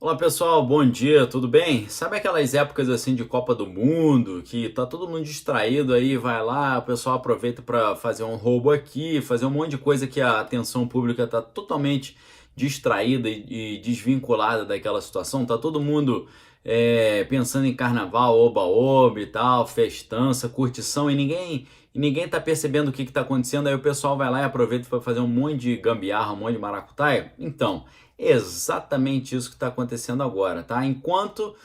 Olá pessoal, bom dia, tudo bem? Sabe aquelas épocas assim de Copa do Mundo, que tá todo mundo distraído aí, vai lá, o pessoal aproveita para fazer um roubo aqui, fazer um monte de coisa que a atenção pública tá totalmente distraída e desvinculada daquela situação, tá todo mundo pensando em carnaval, oba-oba e tal, festança, curtição e ninguém tá percebendo o que que tá acontecendo, aí o pessoal vai lá e aproveita para fazer um monte de gambiarra, um monte de maracutaia. Então, exatamente isso que está acontecendo agora, tá? Enquanto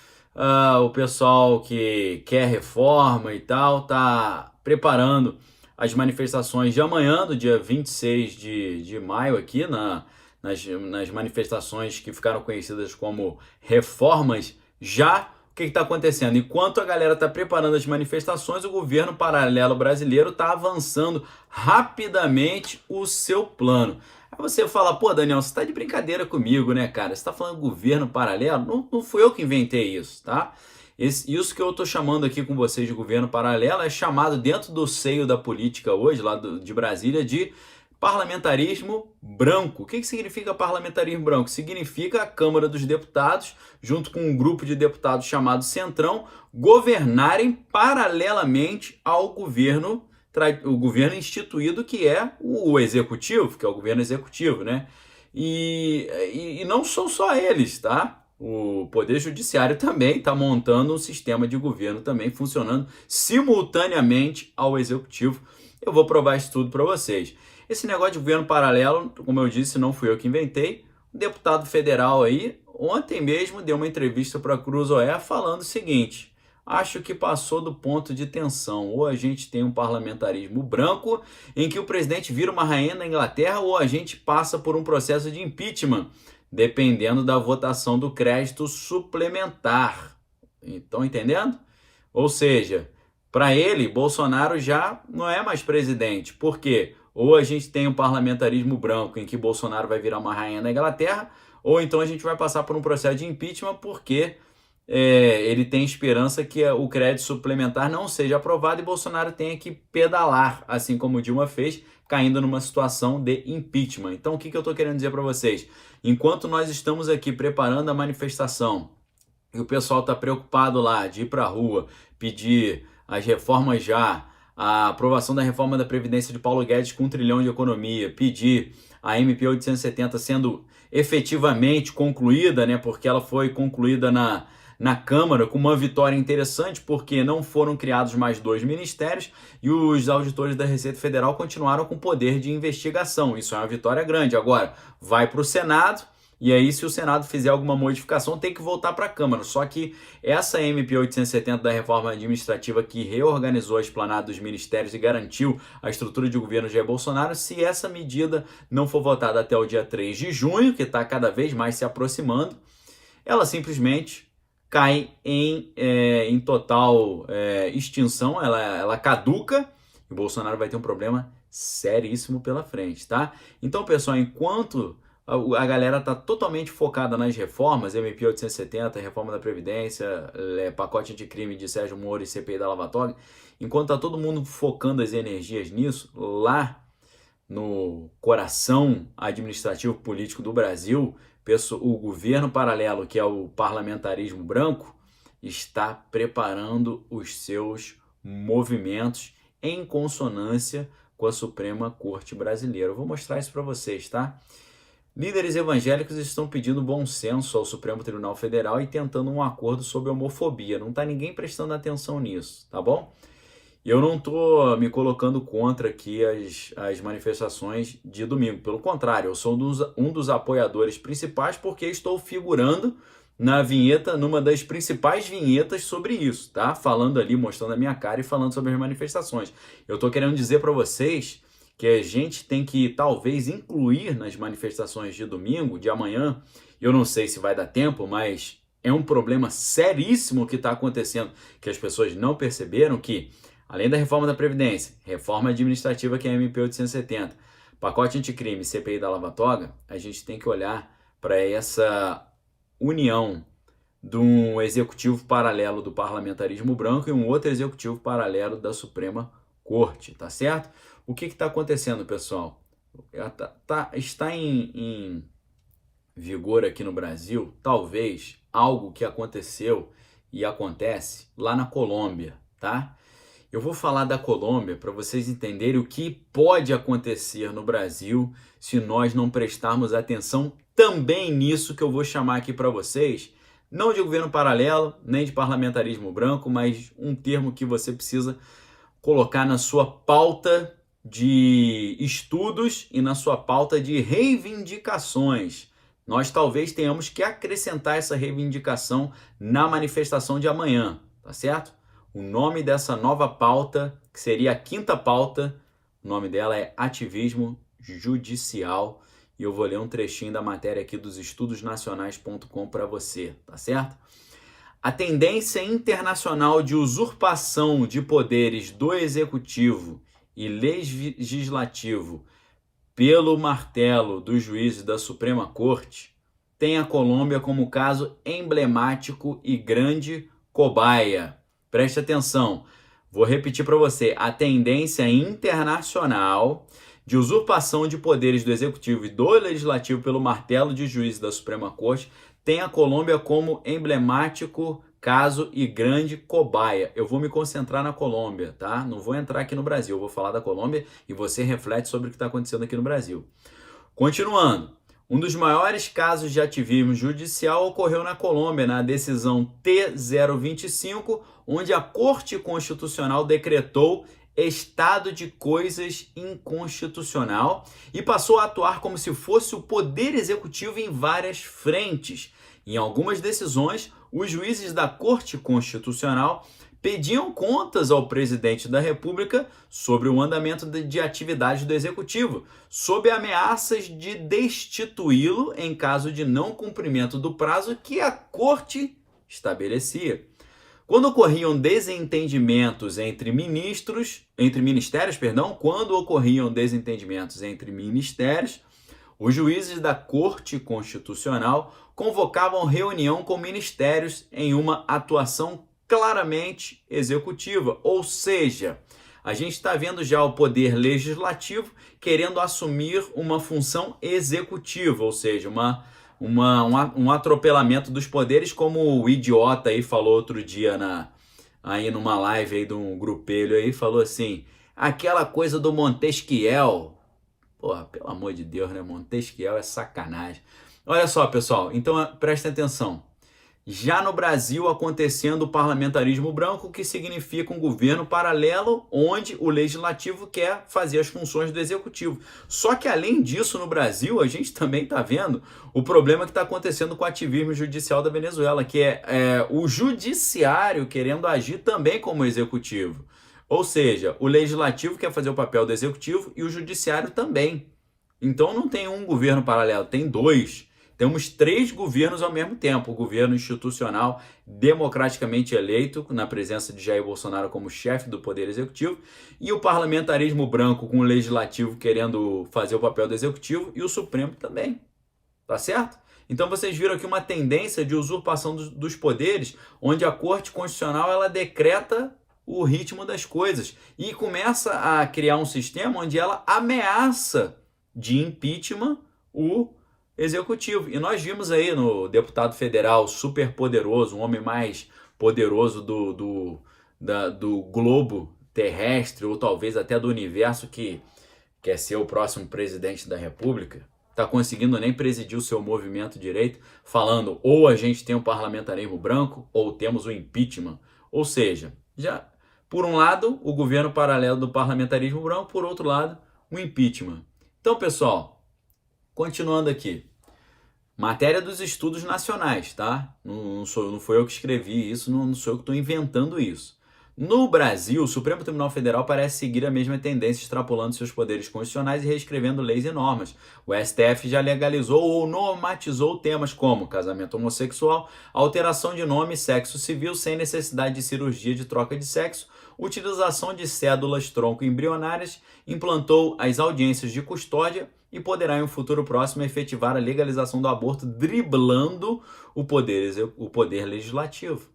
o pessoal que quer reforma e tal está preparando as manifestações de amanhã, do dia 26 de maio, aqui nas manifestações que ficaram conhecidas como reformas, já o que está acontecendo? Enquanto a galera está preparando as manifestações, o governo paralelo brasileiro está avançando rapidamente o seu plano. Aí você fala, pô, Daniel, você tá de brincadeira comigo, né, cara? Você tá falando governo paralelo? Não fui eu que inventei isso, tá? Isso que eu tô chamando aqui com vocês de governo paralelo é chamado dentro do seio da política hoje, de Brasília, de parlamentarismo branco. O que significa parlamentarismo branco? Significa a Câmara dos Deputados, junto com um grupo de deputados chamado Centrão, governarem paralelamente ao governo, o governo instituído, que é o executivo, que é o governo executivo, né? E não são só eles, tá? O Poder Judiciário também está montando um sistema de governo também funcionando simultaneamente ao Executivo. Eu vou provar isso tudo para vocês. Esse negócio de governo paralelo, como eu disse, não fui eu que inventei. Um deputado federal aí, ontem mesmo, deu uma entrevista para a Cruzoé falando o seguinte: acho que passou do ponto de tensão. Ou a gente tem um parlamentarismo branco, em que o presidente vira uma rainha na Inglaterra, ou a gente passa por um processo de impeachment, dependendo da votação do crédito suplementar. Estão entendendo? Ou seja, para ele, Bolsonaro já não é mais presidente. Por quê? Ou a gente tem um parlamentarismo branco em que Bolsonaro vai virar uma rainha na Inglaterra, ou então a gente vai passar por um processo de impeachment porque ele tem esperança que o crédito suplementar não seja aprovado e Bolsonaro tenha que pedalar, assim como Dilma fez, caindo numa situação de impeachment. Então, o que eu estou querendo dizer para vocês? Enquanto nós estamos aqui preparando a manifestação e o pessoal está preocupado lá de ir para a rua, pedir as reformas já, a aprovação da reforma da Previdência de Paulo Guedes com 1 trilhão de economia, pedir a MP 870 sendo efetivamente concluída, né, porque ela foi concluída na Câmara com uma vitória interessante, porque não foram criados mais 2 ministérios e os auditores da Receita Federal continuaram com poder de investigação. Isso é uma vitória grande. Agora, vai para o Senado. E aí, se o Senado fizer alguma modificação, tem que voltar para a Câmara. Só que essa MP 870 da reforma administrativa que reorganizou a esplanada dos ministérios e garantiu a estrutura de governo de Jair Bolsonaro, se essa medida não for votada até o dia 3 de junho, que está cada vez mais se aproximando, ela simplesmente cai em total extinção, ela caduca e o Bolsonaro vai ter um problema seríssimo pela frente, tá? Então, pessoal, enquanto a galera tá totalmente focada nas reformas, MP 870, reforma da Previdência, pacote anticrime de Sérgio Moro e CPI da Lava Toga, enquanto tá todo mundo focando as energias nisso, lá no coração administrativo político do Brasil, o governo paralelo, que é o parlamentarismo branco, está preparando os seus movimentos em consonância com a Suprema Corte Brasileira. Eu vou mostrar isso para vocês, tá? Líderes evangélicos estão pedindo bom senso ao Supremo Tribunal Federal e tentando um acordo sobre homofobia. Não está ninguém prestando atenção nisso, tá bom? Eu não estou me colocando contra aqui as manifestações de domingo. Pelo contrário, eu sou um dos apoiadores principais porque estou figurando na vinheta, numa das principais vinhetas sobre isso, tá? Falando ali, mostrando a minha cara e falando sobre as manifestações. Eu estou querendo dizer para vocês que a gente tem que talvez incluir nas manifestações de domingo, de amanhã. Eu não sei se vai dar tempo, mas é um problema seríssimo que está acontecendo, que as pessoas não perceberam que, além da reforma da Previdência, reforma administrativa que é a MP 870, pacote anticrime, CPI da Lava Toga, a gente tem que olhar para essa união de um executivo paralelo do parlamentarismo branco e um outro executivo paralelo da Suprema Corte, tá certo? O que está acontecendo, pessoal? Está em vigor aqui no Brasil, talvez algo que aconteceu e acontece lá na Colômbia, tá? Eu vou falar da Colômbia para vocês entenderem o que pode acontecer no Brasil se nós não prestarmos atenção também nisso que eu vou chamar aqui para vocês, não de governo paralelo, nem de parlamentarismo branco, mas um termo que você precisa colocar na sua pauta de estudos e na sua pauta de reivindicações. Nós talvez tenhamos que acrescentar essa reivindicação na manifestação de amanhã, tá certo? O nome dessa nova pauta, que seria a quinta pauta, o nome dela é Ativismo Judicial, e eu vou ler um trechinho da matéria aqui dos estudosnacionais.com para você, tá certo? A tendência internacional de usurpação de poderes do Executivo e Legislativo pelo martelo dos juízes da Suprema Corte tem a Colômbia como caso emblemático e grande cobaia. Preste atenção, vou repetir para você. A tendência internacional de usurpação de poderes do Executivo e do Legislativo pelo martelo de juízes da Suprema Corte tem a Colômbia como emblemático caso e grande cobaia. Eu vou me concentrar na Colômbia, tá? Não vou entrar aqui no Brasil, eu vou falar da Colômbia e você reflete sobre o que está acontecendo aqui no Brasil. Continuando, um dos maiores casos de ativismo judicial ocorreu na Colômbia, na decisão T025, onde a Corte Constitucional decretou estado de coisas inconstitucional e passou a atuar como se fosse o poder executivo em várias frentes. Em algumas decisões, os juízes da Corte Constitucional pediam contas ao presidente da República sobre o andamento de atividades do Executivo, sob ameaças de destituí-lo em caso de não cumprimento do prazo que a Corte estabelecia. Quando ocorriam desentendimentos entre ministérios, os juízes da Corte Constitucional convocavam reunião com ministérios em uma atuação claramente executiva, ou seja, a gente está vendo já o poder legislativo querendo assumir uma função executiva, ou seja, um atropelamento dos poderes, como o idiota aí falou outro dia aí numa live aí de um grupelho aí, falou assim, aquela coisa do Montesquiel. Porra, pelo amor de Deus, né? Montesquiel é sacanagem. Olha só, pessoal, então prestem atenção. Já no Brasil acontecendo o parlamentarismo branco, que significa um governo paralelo onde o legislativo quer fazer as funções do executivo. Só que além disso, no Brasil, a gente também está vendo o problema que está acontecendo com o ativismo judicial da Venezuela, que é o judiciário querendo agir também como executivo. Ou seja, o legislativo quer fazer o papel do executivo e o judiciário também. Então não tem um governo paralelo, tem dois. Temos 3 governos ao mesmo tempo. O governo institucional democraticamente eleito, na presença de Jair Bolsonaro como chefe do Poder Executivo, e o parlamentarismo branco com o legislativo querendo fazer o papel do executivo e o Supremo também. Tá certo? Então vocês viram aqui uma tendência de usurpação dos poderes, onde a Corte Constitucional ela decreta o ritmo das coisas e começa a criar um sistema onde ela ameaça de impeachment o executivo. E nós vimos aí no deputado federal super poderoso, o homem mais poderoso do globo terrestre, ou talvez até do universo, que quer ser o próximo presidente da República, está conseguindo nem presidir o seu movimento direito, falando ou a gente tem um parlamentarismo branco ou temos o impeachment. Ou seja, já por um lado o governo paralelo do parlamentarismo branco, por outro lado o impeachment. Então, pessoal, continuando aqui, matéria dos estudos nacionais, tá? Não foi eu que escrevi isso, não sou eu que estou inventando isso. No Brasil, o Supremo Tribunal Federal parece seguir a mesma tendência, extrapolando seus poderes constitucionais e reescrevendo leis e normas. O STF já legalizou ou normatizou temas como casamento homossexual, alteração de nome e sexo civil sem necessidade de cirurgia de troca de sexo, utilização de cédulas tronco-embrionárias, implantou as audiências de custódia e poderá em um futuro próximo efetivar a legalização do aborto, driblando o poder legislativo.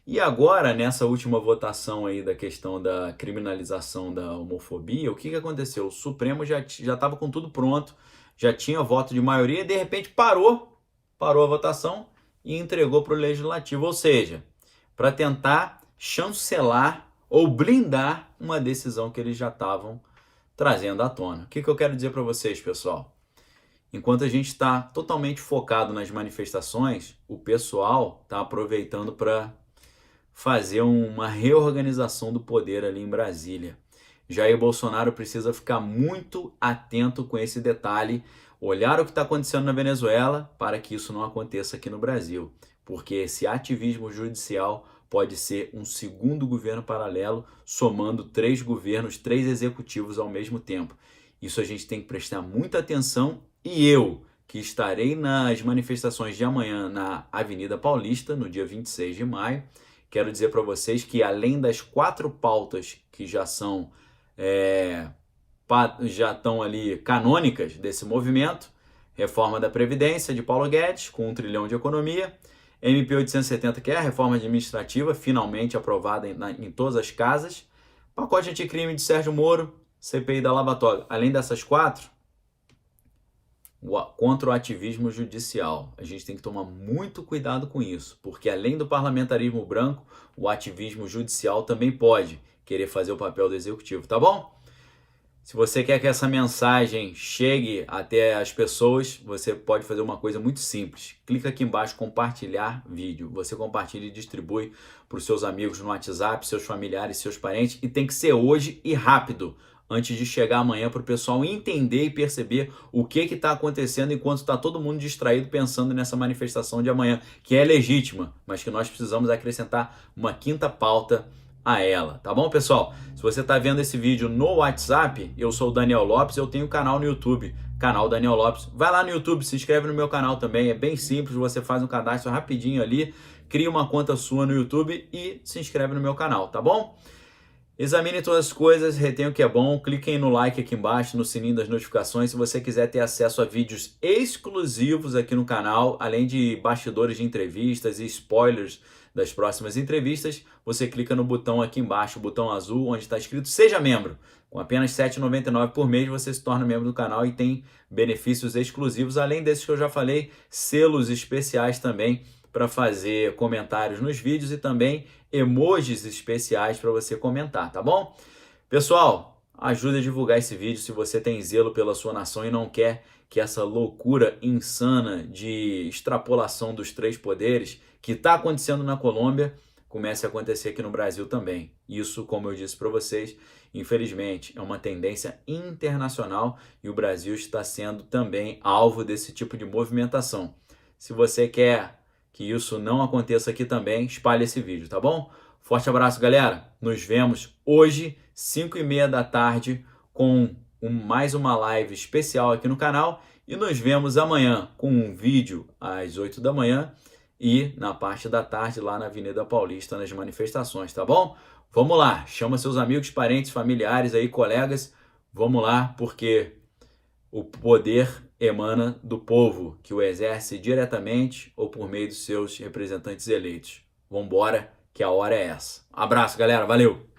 E agora, nessa última votação aí da questão da criminalização da homofobia, o que aconteceu? O Supremo já estava com tudo pronto, já tinha voto de maioria e de repente parou parou a votação e entregou para o Legislativo, ou seja, para tentar chancelar ou blindar uma decisão que eles já estavam trazendo à tona. O que eu quero dizer para vocês, pessoal? Enquanto a gente está totalmente focado nas manifestações, o pessoal está aproveitando para fazer uma reorganização do poder ali em Brasília. Jair Bolsonaro precisa ficar muito atento com esse detalhe, olhar o que está acontecendo na Venezuela para que isso não aconteça aqui no Brasil, porque esse ativismo judicial pode ser um segundo governo paralelo, somando 3 governos, 3 executivos ao mesmo tempo. Isso a gente tem que prestar muita atenção e eu, que estarei nas manifestações de amanhã na Avenida Paulista, no dia 26 de maio, quero dizer para vocês que além das 4 pautas que já estão ali canônicas desse movimento, reforma da Previdência de Paulo Guedes, com 1 trilhão de economia, MP 870, que é a reforma administrativa, finalmente aprovada em todas as casas, pacote anticrime de Sérgio Moro, CPI da Lava Toga. Além dessas 4, contra o ativismo judicial. A gente tem que tomar muito cuidado com isso, porque além do parlamentarismo branco, o ativismo judicial também pode querer fazer o papel do executivo, tá bom? Se você quer que essa mensagem chegue até as pessoas, você pode fazer uma coisa muito simples. Clica aqui embaixo, compartilhar vídeo. Você compartilha e distribui para os seus amigos no WhatsApp, seus familiares, seus parentes. E tem que ser hoje e rápido, antes de chegar amanhã, para o pessoal entender e perceber o que está acontecendo enquanto está todo mundo distraído pensando nessa manifestação de amanhã, que é legítima, mas que nós precisamos acrescentar uma 5ª pauta a ela, tá bom, pessoal? Se você está vendo esse vídeo no WhatsApp, eu sou o Daniel Lopes, eu tenho um canal no YouTube, canal Daniel Lopes. Vai lá no YouTube, se inscreve no meu canal também, é bem simples, você faz um cadastro rapidinho ali, cria uma conta sua no YouTube e se inscreve no meu canal, tá bom? Examine todas as coisas, retenha o que é bom, cliquem no like aqui embaixo, no sininho das notificações, se você quiser ter acesso a vídeos exclusivos aqui no canal, além de bastidores de entrevistas e spoilers das próximas entrevistas, você clica no botão aqui embaixo, o botão azul, onde está escrito Seja Membro. Com apenas R$ 7,99 por mês, você se torna membro do canal e tem benefícios exclusivos, além desses que eu já falei, selos especiais também para fazer comentários nos vídeos e também emojis especiais para você comentar, tá bom? Pessoal, ajude a divulgar esse vídeo se você tem zelo pela sua nação e não quer que essa loucura insana de extrapolação dos 3 poderes que está acontecendo na Colômbia comece a acontecer aqui no Brasil também. Isso, como eu disse para vocês, infelizmente é uma tendência internacional e o Brasil está sendo também alvo desse tipo de movimentação. Se você quer que isso não aconteça aqui também, espalhe esse vídeo, tá bom? Forte abraço, galera. Nos vemos hoje, 5h30 da tarde, com mais uma live especial aqui no canal. E nos vemos amanhã com um vídeo às 8 da manhã e na parte da tarde lá na Avenida Paulista, nas manifestações, tá bom? Vamos lá, chama seus amigos, parentes, familiares aí, colegas. Vamos lá, porque o poder emana do povo, que o exerce diretamente ou por meio dos seus representantes eleitos. Vambora, que a hora é essa. Abraço, galera. Valeu!